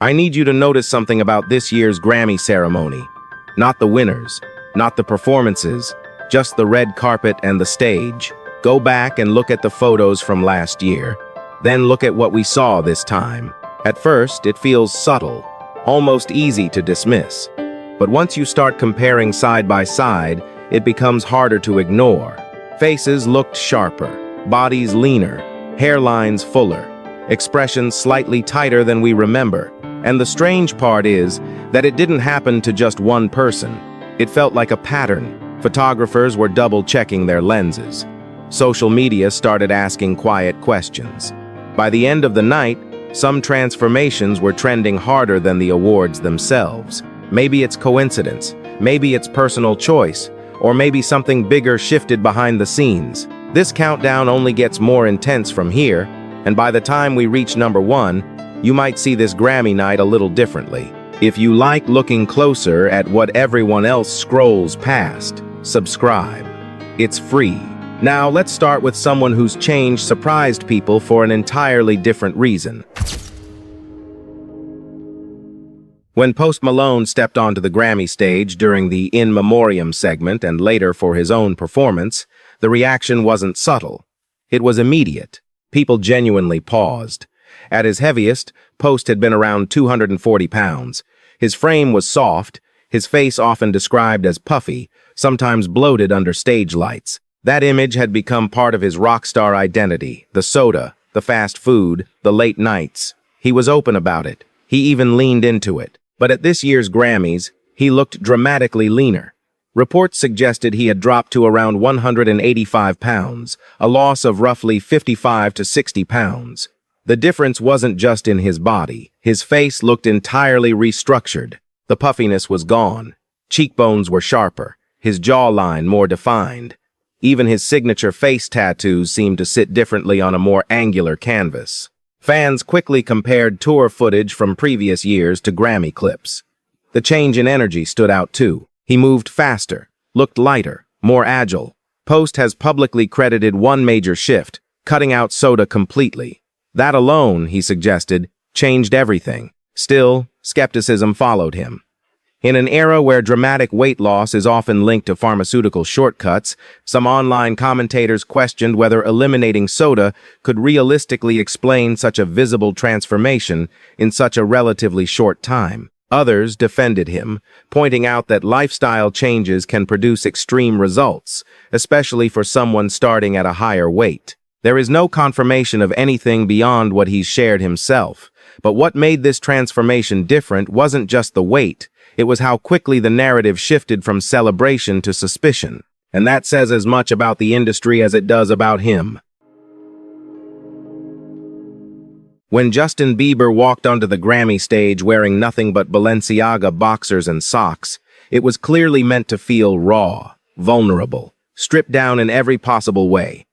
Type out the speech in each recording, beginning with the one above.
I need you to notice something about this year's Grammy ceremony. Not the winners, not the performances, just the red carpet and the stage. Go back and look at the photos from last year. Then look at what we saw this time. At first, it feels subtle, almost easy to dismiss. But once you start comparing side by side, it becomes harder to ignore. Faces looked sharper, bodies leaner, hairlines fuller, expressions slightly tighter than we remember. And the strange part is that it didn't happen to just one person. It felt like a pattern. Photographers were double-checking their lenses. Social media started asking quiet questions. By the end of the night, some transformations were trending harder than the awards themselves. Maybe it's coincidence, maybe it's personal choice, or maybe something bigger shifted behind the scenes. This countdown only gets more intense from here, and by the time we reach number 1, you might see this Grammy night a little differently. If you like looking closer at what everyone else scrolls past, subscribe. It's free. Now let's start with someone whose change surprised people for an entirely different reason. When Malone stepped onto the Grammy stage during the In Memoriam segment and later for his own performance, the reaction wasn't subtle. It was immediate. People genuinely paused. At his heaviest, Post had been around 240 pounds. His frame was soft, his face often described as puffy, sometimes bloated under stage lights. That image had become part of his rock star identity, the soda, the fast food, the late nights. He was open about it. He even leaned into it. But at this year's Grammys, he looked dramatically leaner. Reports suggested he had dropped to around 185 pounds, a loss of roughly 55 to 60 pounds. The difference wasn't just in his body. His face looked entirely restructured. The puffiness was gone. Cheekbones were sharper, his jawline more defined. Even his signature face tattoos seemed to sit differently on a more angular canvas. Fans quickly compared tour footage from previous years to Grammy clips. The change in energy stood out too. He moved faster, looked lighter, more agile. Post has publicly credited one major shift, cutting out soda completely. That alone, he suggested, changed everything. Still, skepticism followed him. In an era where dramatic weight loss is often linked to pharmaceutical shortcuts, some online commentators questioned whether eliminating soda could realistically explain such a visible transformation in such a relatively short time. Others defended him, pointing out that lifestyle changes can produce extreme results, especially for someone starting at a higher weight. There is no confirmation of anything beyond what he's shared himself, but what made this transformation different wasn't just the weight. It was how quickly the narrative shifted from celebration to suspicion. And that says as much about the industry as it does about him. When Justin Bieber walked onto the Grammy stage wearing nothing but Balenciaga boxers and socks, it was clearly meant to feel raw, vulnerable, stripped down in every possible way.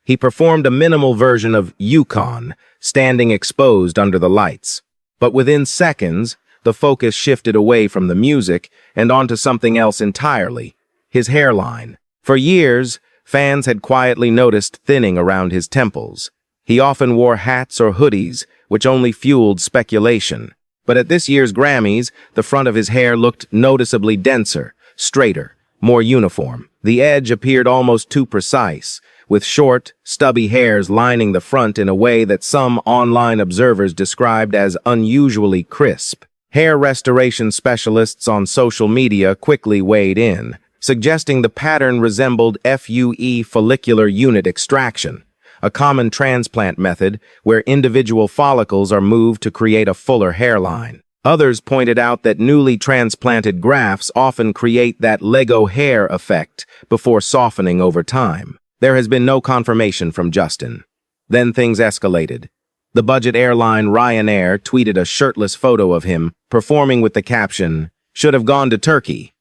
He performed a minimal version of Yukon, standing exposed under the lights. But within seconds, the focus shifted away from the music and onto something else entirely, his hairline. For years, fans had quietly noticed thinning around his temples. He often wore hats or hoodies, which only fueled speculation. But at this year's Grammys, the front of his hair looked noticeably denser, straighter, more uniform. The edge appeared almost too precise, with short, stubby hairs lining the front in a way that some online observers described as unusually crisp. Hair restoration specialists on social media quickly weighed in, suggesting the pattern resembled FUE follicular unit extraction, a common transplant method where individual follicles are moved to create a fuller hairline. Others pointed out that newly transplanted grafts often create that Lego hair effect before softening over time. There has been no confirmation from Justin. Then things escalated. The budget airline Ryanair tweeted a shirtless photo of him performing with the caption, "Should have gone to Turkey,"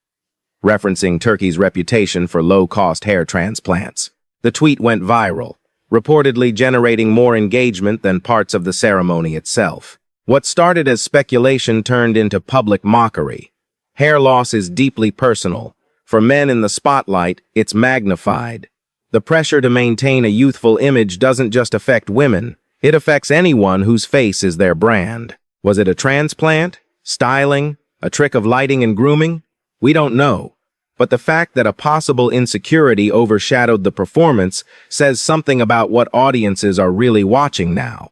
referencing Turkey's reputation for low-cost hair transplants. The tweet went viral, reportedly generating more engagement than parts of the ceremony itself. What started as speculation turned into public mockery. Hair loss is deeply personal. For men in the spotlight, it's magnified. The pressure to maintain a youthful image doesn't just affect women. It affects anyone whose face is their brand. Was it a transplant? Styling? A trick of lighting and grooming? We don't know. But the fact that a possible insecurity overshadowed the performance says something about what audiences are really watching now.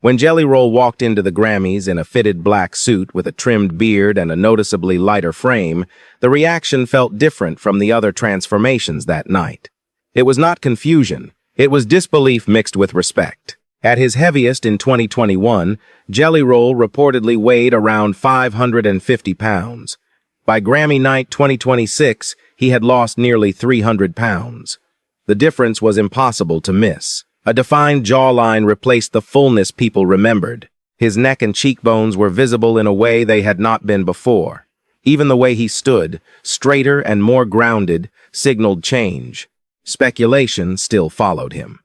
When Jelly Roll walked into the Grammys in a fitted black suit with a trimmed beard and a noticeably lighter frame, the reaction felt different from the other transformations that night. It was not confusion. It was disbelief mixed with respect. At his heaviest in 2021, Jelly Roll reportedly weighed around 550 pounds. By Grammy night 2026, he had lost nearly 300 pounds. The difference was impossible to miss. A defined jawline replaced the fullness people remembered. His neck and cheekbones were visible in a way they had not been before. Even the way he stood, straighter and more grounded, signaled change. Speculation still followed him.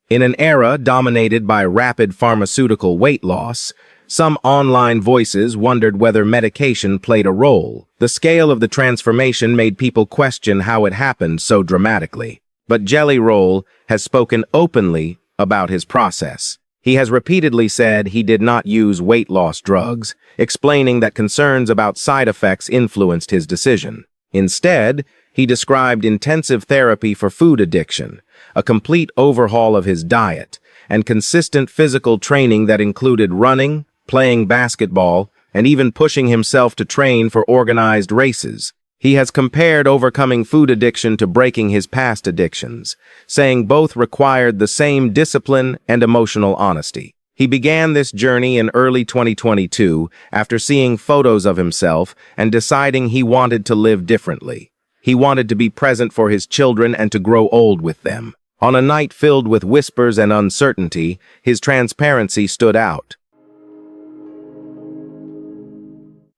In an era dominated by rapid pharmaceutical weight loss, some online voices wondered whether medication played a role. The scale of the transformation made people question how it happened so dramatically. But Jelly Roll has spoken openly about his process. He has repeatedly said he did not use weight loss drugs, explaining that concerns about side effects influenced his decision. Instead, he described intensive therapy for food addiction, a complete overhaul of his diet, and consistent physical training that included running, playing basketball, and even pushing himself to train for organized races. He has compared overcoming food addiction to breaking his past addictions, saying both required the same discipline and emotional honesty. He began this journey in early 2022 after seeing photos of himself and deciding he wanted to live differently. He wanted to be present for his children and to grow old with them. On a night filled with whispers and uncertainty, his transparency stood out.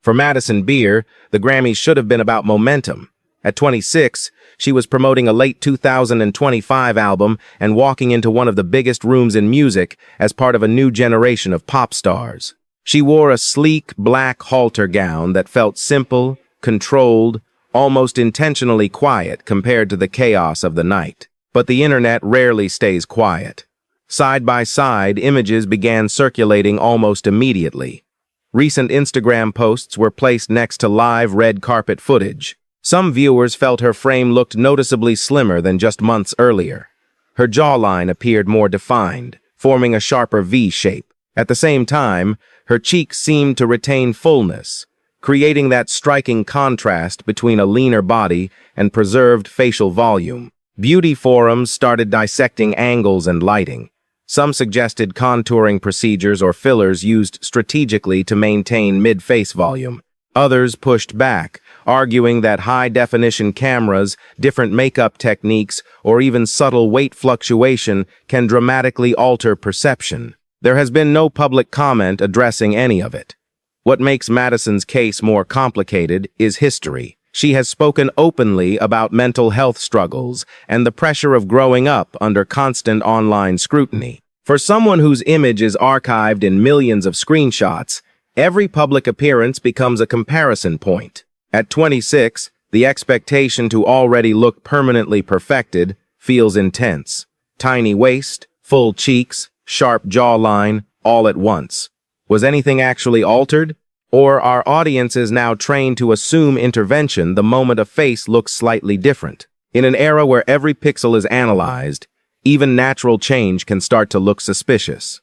For Madison Beer, the Grammys should have been about momentum. At 26, she was promoting a late 2025 album and walking into one of the biggest rooms in music as part of a new generation of pop stars. She wore a sleek black halter gown that felt simple, controlled, almost intentionally quiet compared to the chaos of the night. But the internet rarely stays quiet. Side by side, images began circulating almost immediately. Recent Instagram posts were placed next to live red carpet footage. Some viewers felt her frame looked noticeably slimmer than just months earlier. Her jawline appeared more defined, forming a sharper V shape. At the same time, her cheeks seemed to retain fullness, creating that striking contrast between a leaner body and preserved facial volume. Beauty forums started dissecting angles and lighting. Some suggested contouring procedures or fillers used strategically to maintain mid-face volume. Others pushed back, arguing that high-definition cameras, different makeup techniques, or even subtle weight fluctuation can dramatically alter perception. There has been no public comment addressing any of it. What makes Madison's case more complicated is history. She has spoken openly about mental health struggles and the pressure of growing up under constant online scrutiny. For someone whose image is archived in millions of screenshots, every public appearance becomes a comparison point. At 26, the expectation to already look permanently perfected feels intense. Tiny waist, full cheeks, sharp jawline, all at once. Was anything actually altered? Or are audiences now trained to assume intervention the moment a face looks slightly different? In an era where every pixel is analyzed, even natural change can start to look suspicious.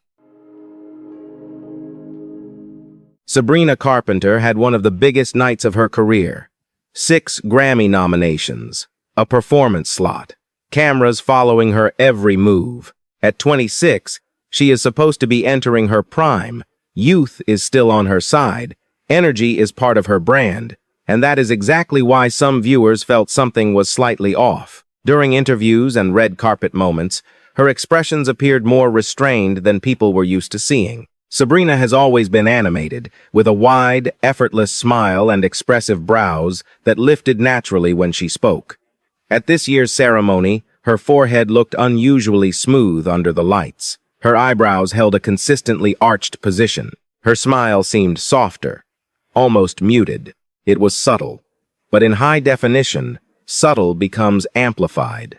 Sabrina Carpenter had one of the biggest nights of her career. 6 Grammy nominations, a performance slot, cameras following her every move. At 26, she is supposed to be entering her prime. Youth is still on her side. Energy is part of her brand, and that is exactly why some viewers felt something was slightly off. During interviews and red carpet moments, her expressions appeared more restrained than people were used to seeing. Sabrina has always been animated, with a wide, effortless smile and expressive brows that lifted naturally when she spoke. At this year's ceremony, her forehead looked unusually smooth under the lights. Her eyebrows held a consistently arched position. Her smile seemed softer, almost muted. It was subtle, but in high definition, subtle becomes amplified.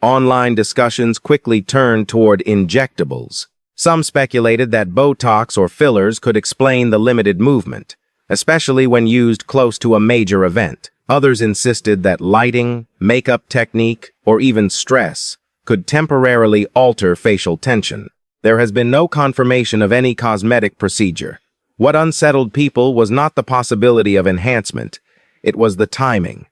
Online discussions quickly turned toward injectables. Some speculated that Botox or fillers could explain the limited movement, especially when used close to a major event. Others insisted that lighting, makeup technique, or even stress could temporarily alter facial tension. There has been no confirmation of any cosmetic procedure. What unsettled people was not the possibility of enhancement, it was the timing.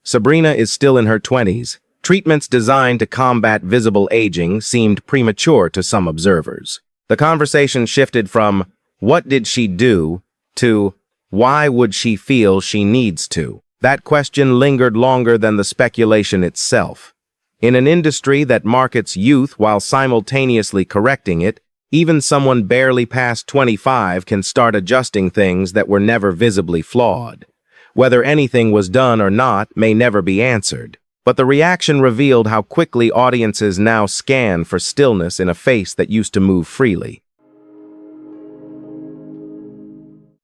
Sabrina is still in her 20s. Treatments designed to combat visible aging seemed premature to some observers. The conversation shifted from, "What did she do?" to, "Why would she feel she needs to?" That question lingered longer than the speculation itself. In an industry that markets youth while simultaneously correcting it, even someone barely past 25 can start adjusting things that were never visibly flawed. Whether anything was done or not may never be answered, but the reaction revealed how quickly audiences now scan for stillness in a face that used to move freely.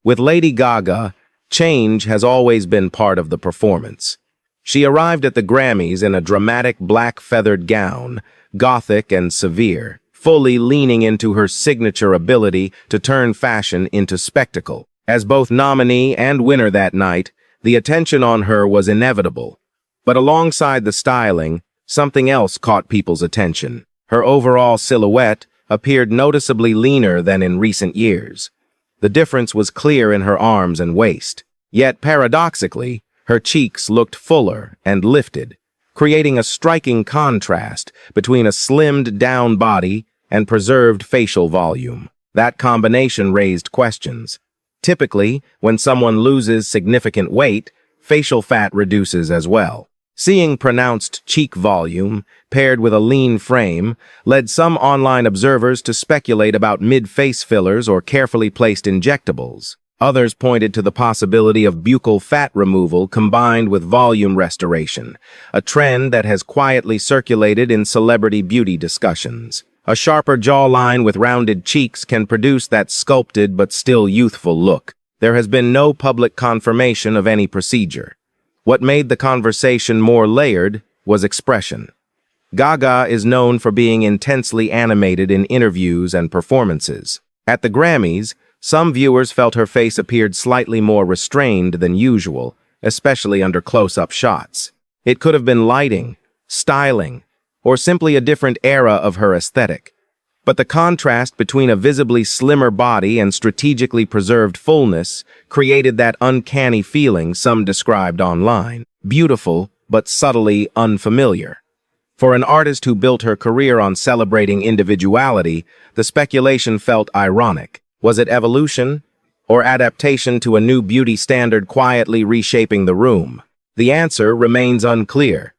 With Lady Gaga, change has always been part of the performance. She arrived at the Grammys in a dramatic black feathered gown, gothic and severe, fully leaning into her signature ability to turn fashion into spectacle. As both nominee and winner that night, the attention on her was inevitable. But alongside the styling, something else caught people's attention. Her overall silhouette appeared noticeably leaner than in recent years. The difference was clear in her arms and waist. Yet, paradoxically, her cheeks looked fuller and lifted, creating a striking contrast between a slimmed-down body and preserved facial volume. That combination raised questions. Typically, when someone loses significant weight, facial fat reduces as well. Seeing pronounced cheek volume, paired with a lean frame, led some online observers to speculate about mid-face fillers or carefully placed injectables. Others pointed to the possibility of buccal fat removal combined with volume restoration, a trend that has quietly circulated in celebrity beauty discussions. A sharper jawline with rounded cheeks can produce that sculpted but still youthful look. There has been no public confirmation of any procedure. What made the conversation more layered was expression. Gaga is known for being intensely animated in interviews and performances. At the Grammys, some viewers felt her face appeared slightly more restrained than usual, especially under close-up shots. It could have been lighting, styling, or simply a different era of her aesthetic. But the contrast between a visibly slimmer body and strategically preserved fullness created that uncanny feeling some described online. Beautiful, but subtly unfamiliar. For an artist who built her career on celebrating individuality, the speculation felt ironic. Was it evolution or adaptation to a new beauty standard quietly reshaping the room? The answer remains unclear.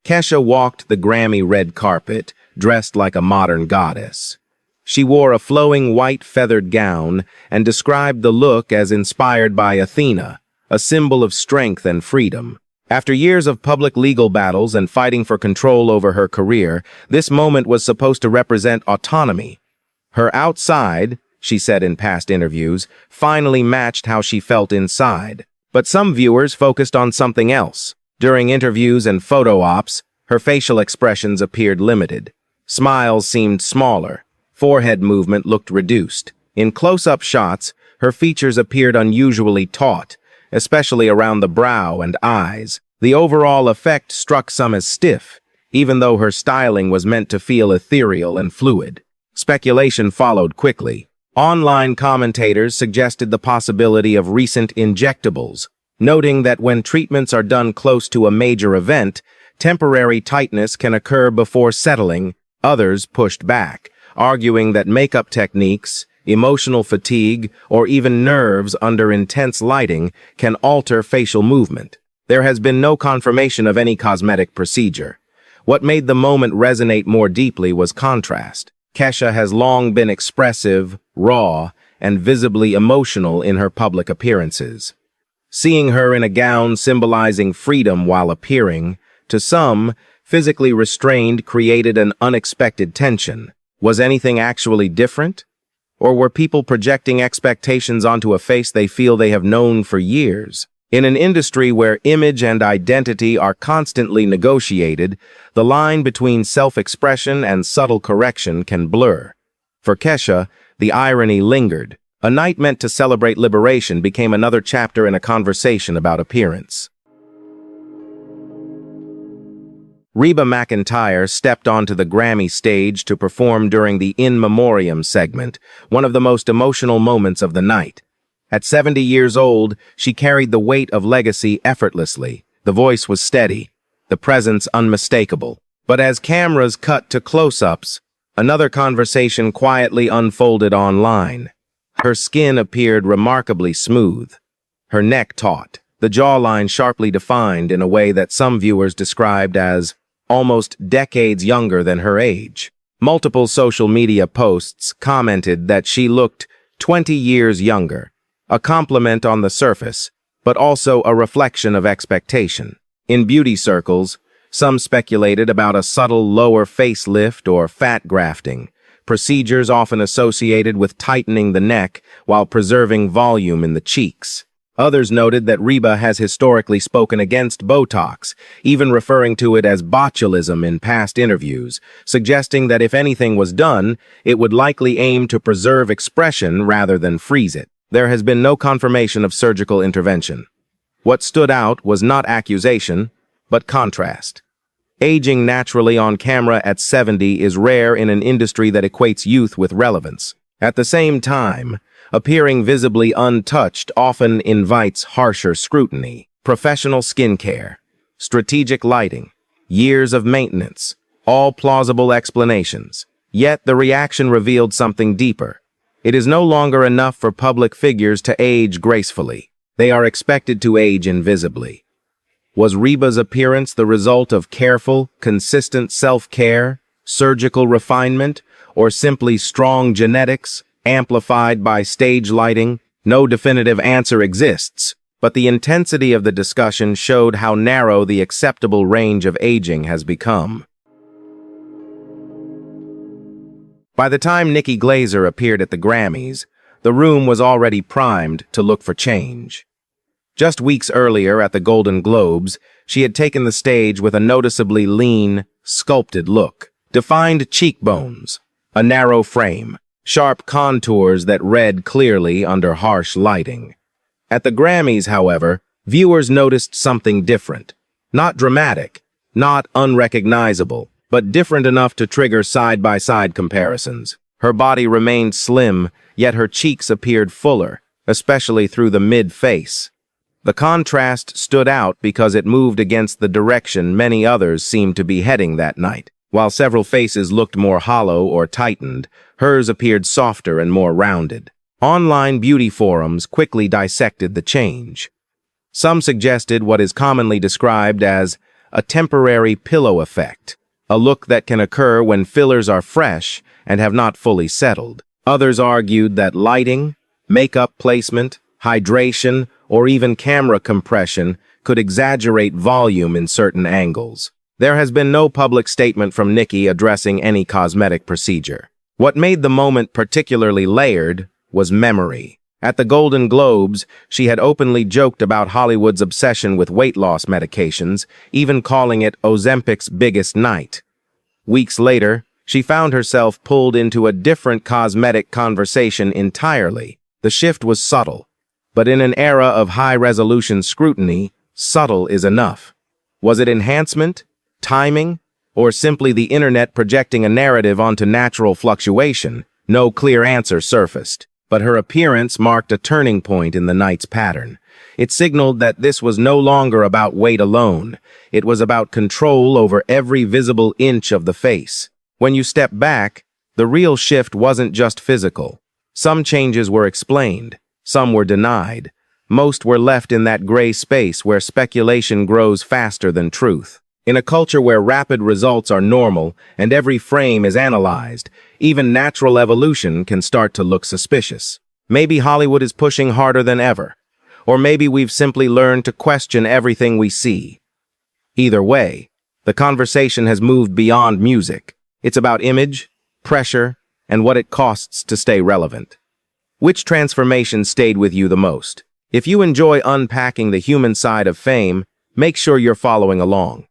Kesha walked the Grammy red carpet, dressed like a modern goddess. She wore a flowing white feathered gown and described the look as inspired by Athena, a symbol of strength and freedom. After years of public legal battles and fighting for control over her career, this moment was supposed to represent autonomy. Her outside, she said in past interviews, finally matched how she felt inside. But some viewers focused on something else. During interviews and photo ops, her facial expressions appeared limited. Smiles seemed smaller. Forehead movement looked reduced. In close-up shots, her features appeared unusually taut, especially around the brow and eyes. The overall effect struck some as stiff, even though her styling was meant to feel ethereal and fluid. Speculation followed quickly. Online commentators suggested the possibility of recent injectables, noting that when treatments are done close to a major event, temporary tightness can occur before settling. Others pushed back, arguing that makeup techniques, emotional fatigue, or even nerves under intense lighting can alter facial movement. There has been no confirmation of any cosmetic procedure. What made the moment resonate more deeply was contrast. Kesha has long been expressive, raw, and visibly emotional in her public appearances. Seeing her in a gown symbolizing freedom while appearing, to some, physically restrained created an unexpected tension. Was anything actually different? Or were people projecting expectations onto a face they feel they have known for years? In an industry where image and identity are constantly negotiated, the line between self-expression and subtle correction can blur. For Kesha, the irony lingered. A night meant to celebrate liberation became another chapter in a conversation about appearance. Reba McEntire stepped onto the Grammy stage to perform during the In Memoriam segment, one of the most emotional moments of the night. At 70 years old, she carried the weight of legacy effortlessly. The voice was steady, the presence unmistakable. But as cameras cut to close-ups, another conversation quietly unfolded online. Her skin appeared remarkably smooth, her neck taut, the jawline sharply defined in a way that some viewers described as almost decades younger than her age. Multiple social media posts commented that she looked 20 years younger, a compliment on the surface, but also a reflection of expectation. In beauty circles, some speculated about a subtle lower facelift or fat grafting, procedures often associated with tightening the neck while preserving volume in the cheeks. Others noted that Reba has historically spoken against Botox, even referring to it as botulism in past interviews, suggesting that if anything was done, it would likely aim to preserve expression rather than freeze it. There has been no confirmation of surgical intervention. What stood out was not accusation, but contrast. Aging naturally on camera at 70 is rare in an industry that equates youth with relevance. At the same time, appearing visibly untouched often invites harsher scrutiny. Professional skincare, strategic lighting, years of maintenance, all plausible explanations. Yet the reaction revealed something deeper. It is no longer enough for public figures to age gracefully. They are expected to age invisibly. Was Reba's appearance the result of careful, consistent self-care, surgical refinement, or simply strong genetics, amplified by stage lighting? No definitive answer exists, but the intensity of the discussion showed how narrow the acceptable range of aging has become. By the time Nikki Glaser appeared at the Grammys, the room was already primed to look for change. Just weeks earlier at the Golden Globes, she had taken the stage with a noticeably lean, sculpted look, defined cheekbones, a narrow frame, sharp contours that read clearly under harsh lighting. At the Grammys, however, viewers noticed something different. Not dramatic, not unrecognizable, but different enough to trigger side-by-side comparisons. Her body remained slim, yet her cheeks appeared fuller, especially through the mid-face. The contrast stood out because it moved against the direction many others seemed to be heading that night. While several faces looked more hollow or tightened, hers appeared softer and more rounded. Online beauty forums quickly dissected the change. Some suggested what is commonly described as a temporary pillow effect, a look that can occur when fillers are fresh and have not fully settled. Others argued that lighting, makeup placement, hydration, or even camera compression could exaggerate volume in certain angles. There has been no public statement from Nikki addressing any cosmetic procedure. What made the moment particularly layered was memory. At the Golden Globes, she had openly joked about Hollywood's obsession with weight loss medications, even calling it Ozempic's biggest night. Weeks later, she found herself pulled into a different cosmetic conversation entirely. The shift was subtle, but in an era of high-resolution scrutiny, subtle is enough. Was it enhancement, timing, or simply the internet projecting a narrative onto natural fluctuation? No clear answer surfaced, but her appearance marked a turning point in the night's pattern. It signaled that this was no longer about weight alone. It was about control over every visible inch of the face. When you step back, the real shift wasn't just physical. Some changes were explained. Some were denied. Most were left in that gray space where speculation grows faster than truth. In a culture where rapid results are normal and every frame is analyzed, even natural evolution can start to look suspicious. Maybe Hollywood is pushing harder than ever, or maybe we've simply learned to question everything we see. Either way, the conversation has moved beyond music. It's about image, pressure, and what it costs to stay relevant. Which transformation stayed with you the most? If you enjoy unpacking the human side of fame, make sure you're following along.